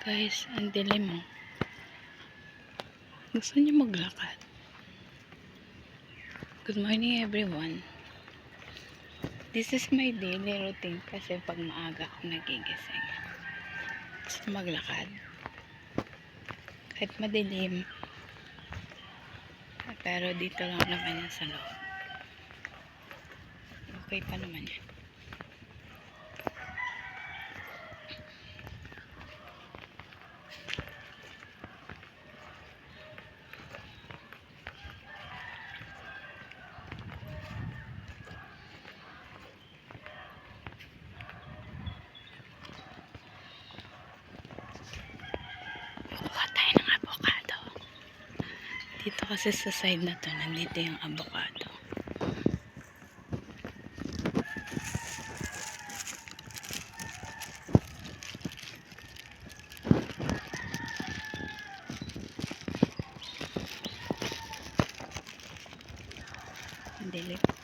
Guys, ang dilim mo. Gusto niyo maglakad? Good morning everyone. This is my daily routine kasi pag maaga ako nagigising. Gusto maglakad. Kahit madilim. Pero dito lang naman yan sa loob. Okay pa naman yan. Kuha tayo ng avocado. Dito kasi sa side na to, nandito yung avocado. Dilim.